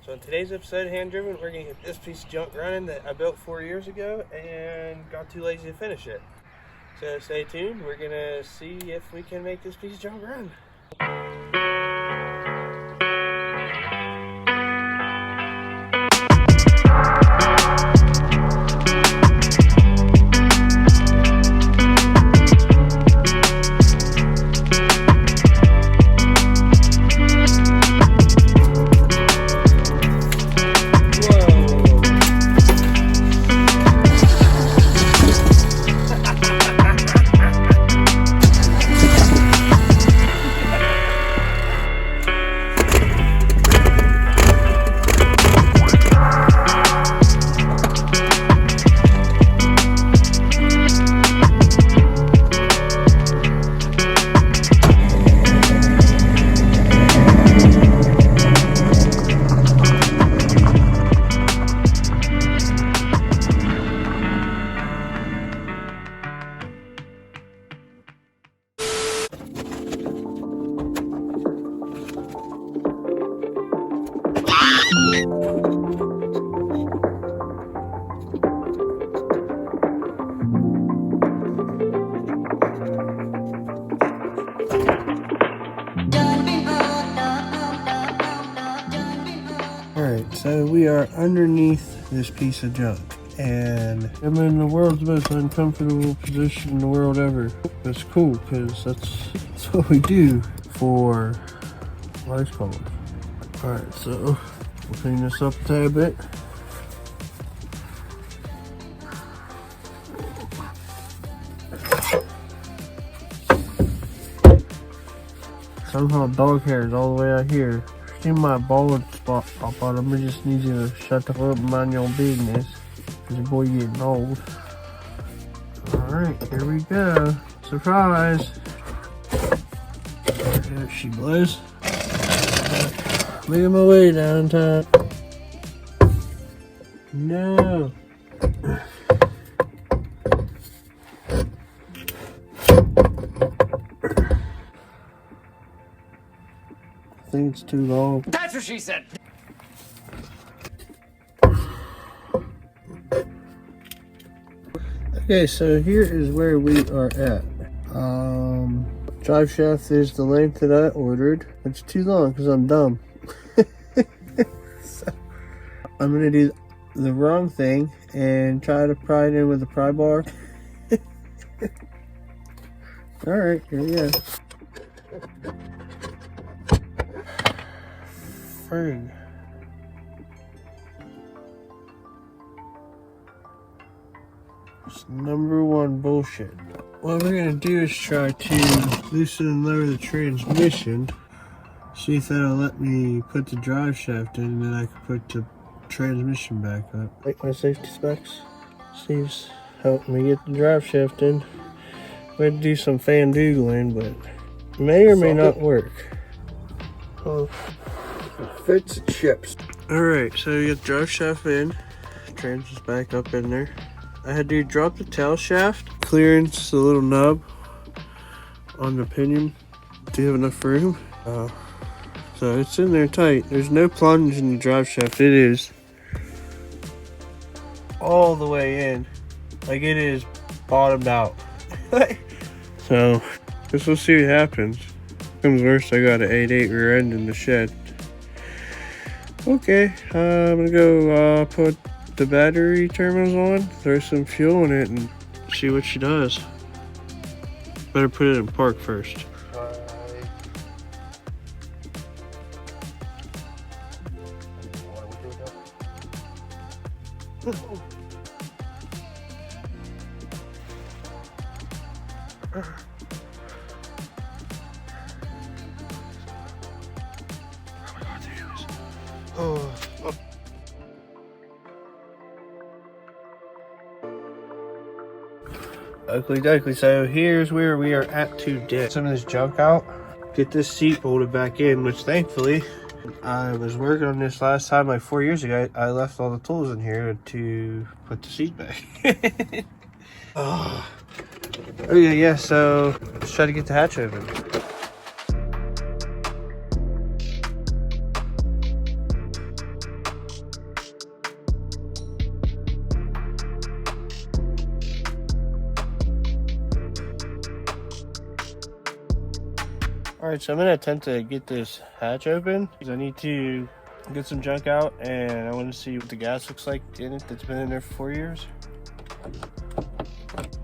So in today's episode of Hand Driven, we're going to get this piece of junk running that I built 4 years ago and got too lazy to finish it. So stay tuned, we're going to see if we can make this piece of junk run. Alright, so we are underneath this piece of junk, and I'm in the world's most uncomfortable position in the world ever. It's cool, because that's what we do for rice collars. Alright, so we'll clean this up a tad bit. Somehow dog hair is all the way out here. See my bald spot pop out. I just need you to shut the fuck up and mind your business. Cause your boy getting old. Alright, here we go. Surprise! There she blows. Making my way downtown. No! I think it's too long. That's what she said! Okay, so here is where we are at. Drive shaft is the length that I ordered. It's too long because I'm dumb. So, I'm gonna do the wrong thing and try to pry it in with a pry bar. Alright, here we go. Frig. It's number one bullshit. What we're gonna do is try to loosen and lower the transmission. See if that'll let me put the drive shaft in, and then I can put the transmission back up. Like my safety specs. Steve's helping me get the drive shaft in. We had to do some fan-doogling, but it may or may not work. Oh. Fits chips. Alright, so you get the drive shaft in, trans is back up in there. I had to drop the tail shaft, clearance the little nub on the pinion. Do you have enough room? So it's in there tight. There's no plunge in the drive shaft. It is all the way in. Like it is bottomed out. So, guess we'll see what happens. Comes worse, I got an 8.8 rear end in the shed. Okay, I'm gonna go put the battery terminals on, throw some fuel in it, and see what she does. Better put it in park first. Oh. Oakley dokley, so here's where we are at today. Get some of this junk out, get this seat bolted back in, which thankfully I was working on this last time, like 4 years ago. I left all the tools in here to put the seat back. Oh yeah, so let's try to get the hatch open. Alright, so I'm gonna attempt to get this hatch open because I need to get some junk out and I want to see what the gas looks like in it that's been in there for 4 years.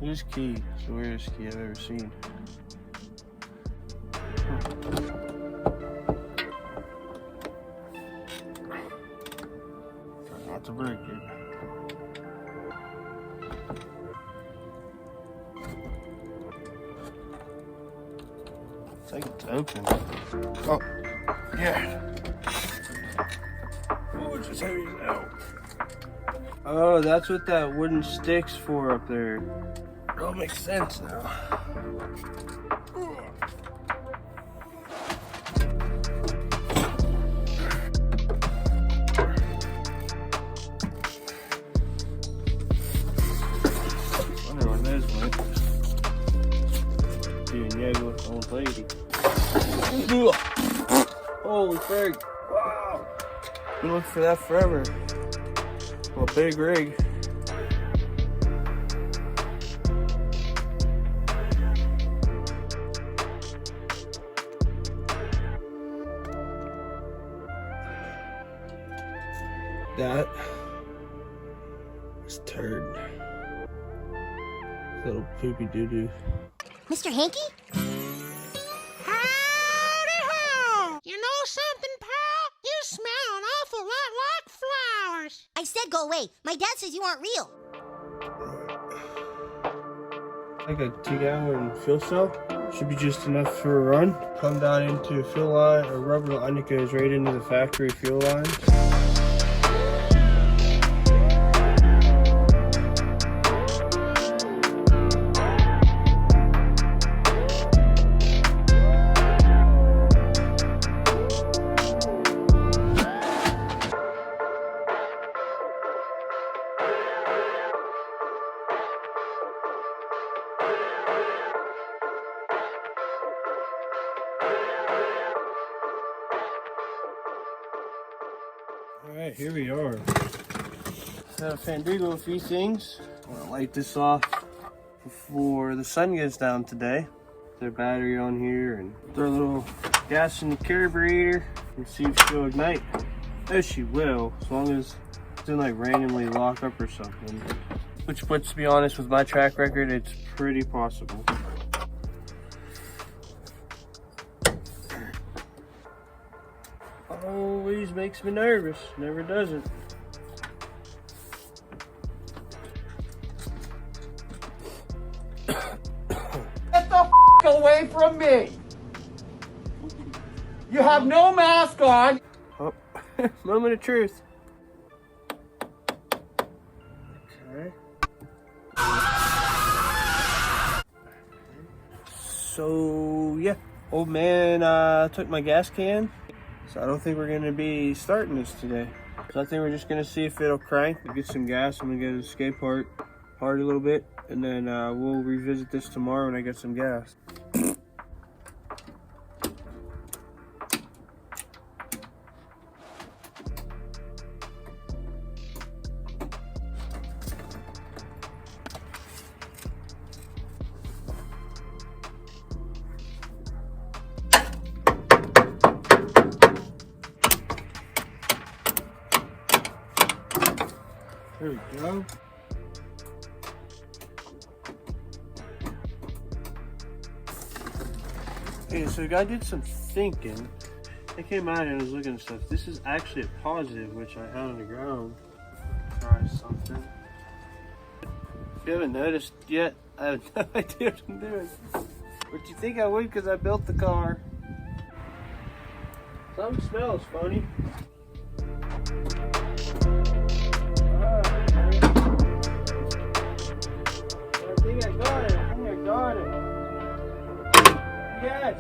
This key is the weirdest key I've ever seen. Try not to break it. It's like it's open. Oh, yeah. Oh, it's just heavy as hell. Oh, that's what that wooden stick's for up there. It all makes sense now. Wonder where those went. Being yoga with the old lady. Holy frig. Wow. Been looking for that forever. Well, big rig. That is turd. Little poopy doo doo. Mr. Hanky? Howdy ho! You know something, pal? You smell an awful lot like flowers. I said go away. My dad says you aren't real. Like a 2-gallon fuel cell. Should be just enough for a run. Come down into a fuel line or rubber line that goes right into the factory fuel line. Alright, here we are. Set up Fandugo a few things. I'm gonna light this off before the sun goes down today. Their battery on here and throw a little gas in the carburetor and see if she'll ignite. Oh, she will, as long as it doesn't like randomly lock up or something. Which, to be honest, with my track record, it's pretty possible. Always makes me nervous, never doesn't. Get the away from me! You have no mask on! Oh, moment of truth. Okay. So, yeah, old man took my gas can. So I don't think we're gonna be starting this today. So I think we're just gonna see if it'll crank. We'll get some gas. I'm gonna get the skate party a little bit, and then we'll revisit this tomorrow when I get some gas. There we go. Okay, so I did some thinking. I came out and was looking at stuff. This is actually a positive, which I had on the ground. Try something. If you haven't noticed yet, I have no idea what I'm doing. But you think I would because I built the car. Something smells funny. Got it. Yes.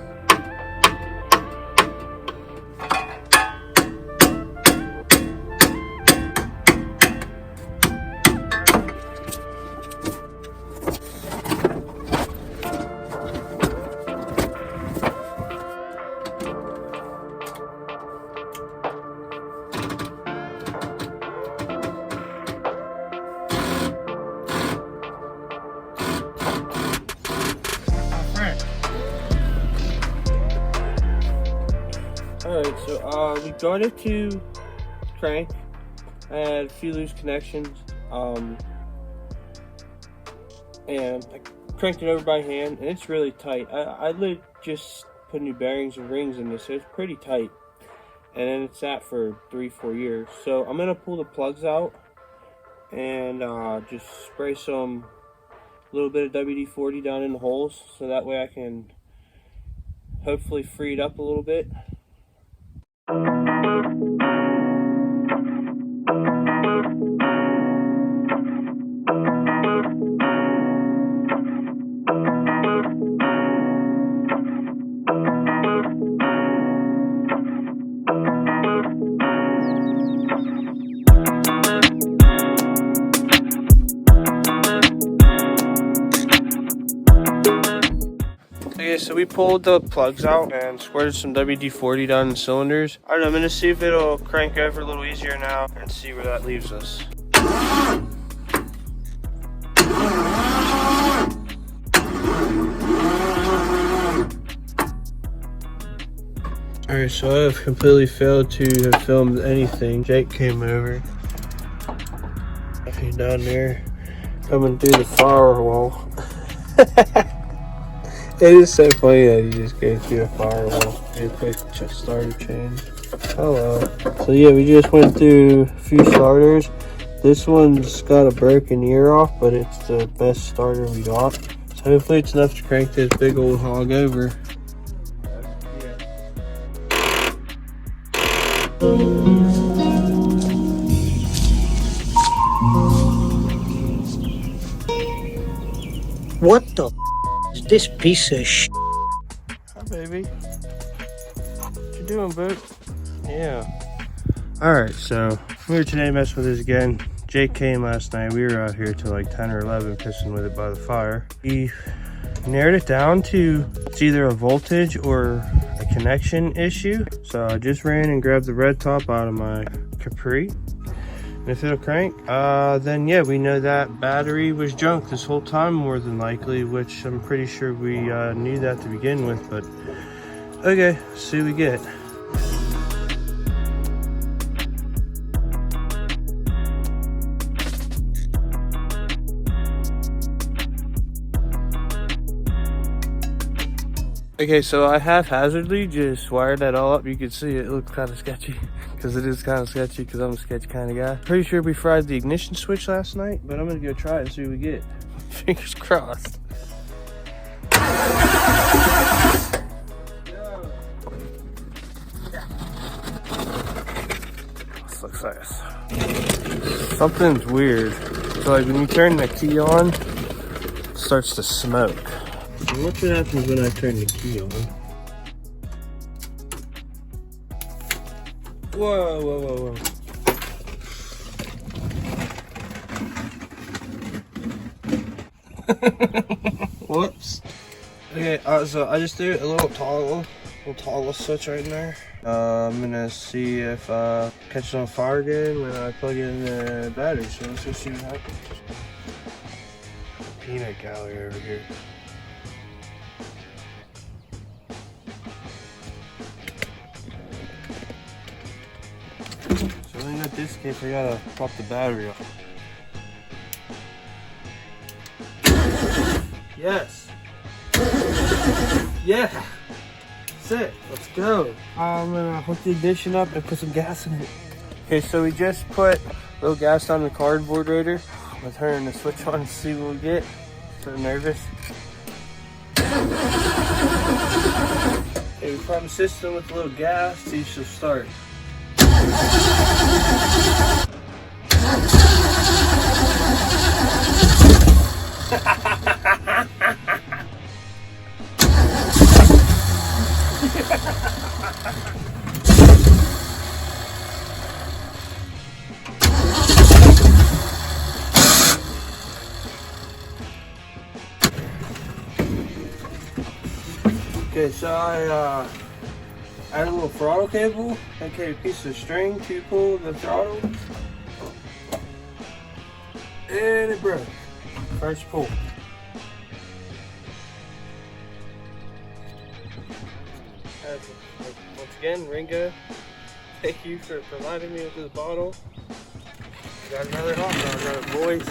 We got it to crank. I had a few loose connections, and I cranked it over by hand, and it's really tight. I just put new bearings and rings in this, so it's pretty tight. And then it's sat for 3-4 years. So I'm gonna pull the plugs out and just spray some little bit of WD-40 down in the holes, so that way I can hopefully free it up a little bit. Okay, so we pulled the plugs out and squirted some WD-40 down the cylinders. I don't know, I'm gonna see if it'll crank over a little easier now and see where that leaves us. Alright, so I have completely failed to have filmed anything. Jake came over. He's down there coming through the firewall. It is so funny that you just go through a firewall. Do a quick starter change. Hello. So yeah, we just went through a few starters. This one's got a broken ear off, but it's the best starter we got. So hopefully it's enough to crank this big old hog over. What the is this piece of sh**? Hi, baby. What you doing, bud? Yeah. Alright, so we were today messing with this again. Jake came last night. We were out here till like 10 or 11 pissing with it by the fire. He narrowed it down to it's either a voltage or a connection issue. So I just ran and grabbed the red top out of my Capri. And if it'll crank, then yeah, we know that battery was junk this whole time more than likely, which I'm pretty sure we knew that to begin with, but okay, see what we get. Okay, so I haphazardly just wired that all up. You can see it looks kind of sketchy because it is kind of sketchy because I'm a sketchy kind of guy. Pretty sure we fried the ignition switch last night, but I'm gonna go try it and see what we get. Fingers crossed. This looks nice. Something's weird. So like when you turn the key on, it starts to smoke. Watch what happens when I turn the key on. Whoa, whoa, whoa, whoa. Whoops. Okay, so I just threw a little toggle switch right in there. I'm gonna see if catches on fire again when I plug in the battery. So let's just see what happens. Peanut gallery over here. So in this case, I gotta pop the battery off. Yes. Yeah. That's it. Let's go. I'm gonna hook the ignition up and put some gas in it. Okay, so we just put a little gas on the cardboard rotor. I'm gonna turn the switch on and see what we get. So nervous. Okay, we prime the system with a little gas. See if she'll start. Okay, so I added a little throttle cable, okay, a piece of string to pull the throttle, and it broke. First pull. Once again, Ringo Thank you for providing me with this bottle. Got another hot dog on it, boys.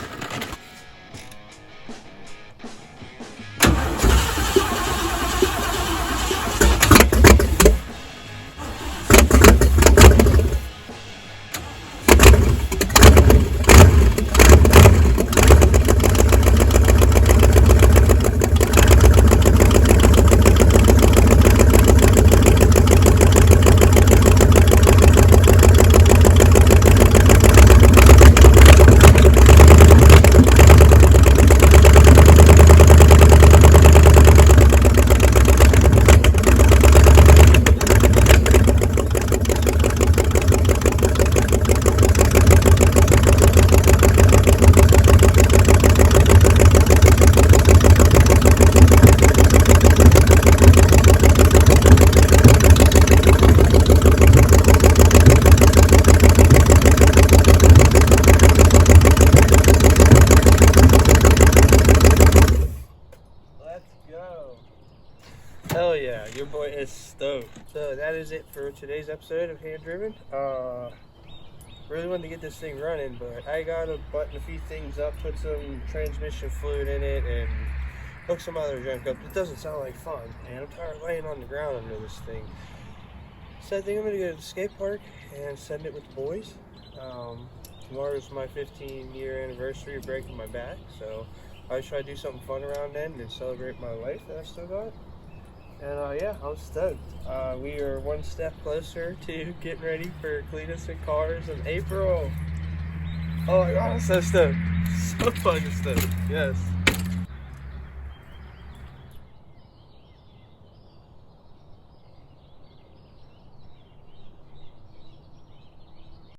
Hell yeah, your boy is stoked. So that is it for today's episode of Hand Driven. Really wanted to get this thing running, but I gotta button a few things up, put some transmission fluid in it, and hook some other junk up. It doesn't sound like fun, and I'm tired of laying on the ground under this thing. So I think I'm gonna go to the skate park and send it with the boys. Tomorrow's my 15-year anniversary of breaking my back, so I always try to do something fun around then and celebrate my life that I still got. And yeah, I'm stoked. We are one step closer to getting ready for Cletus and Cars in April. Oh my god, I'm so stoked. So fucking stoked. Yes.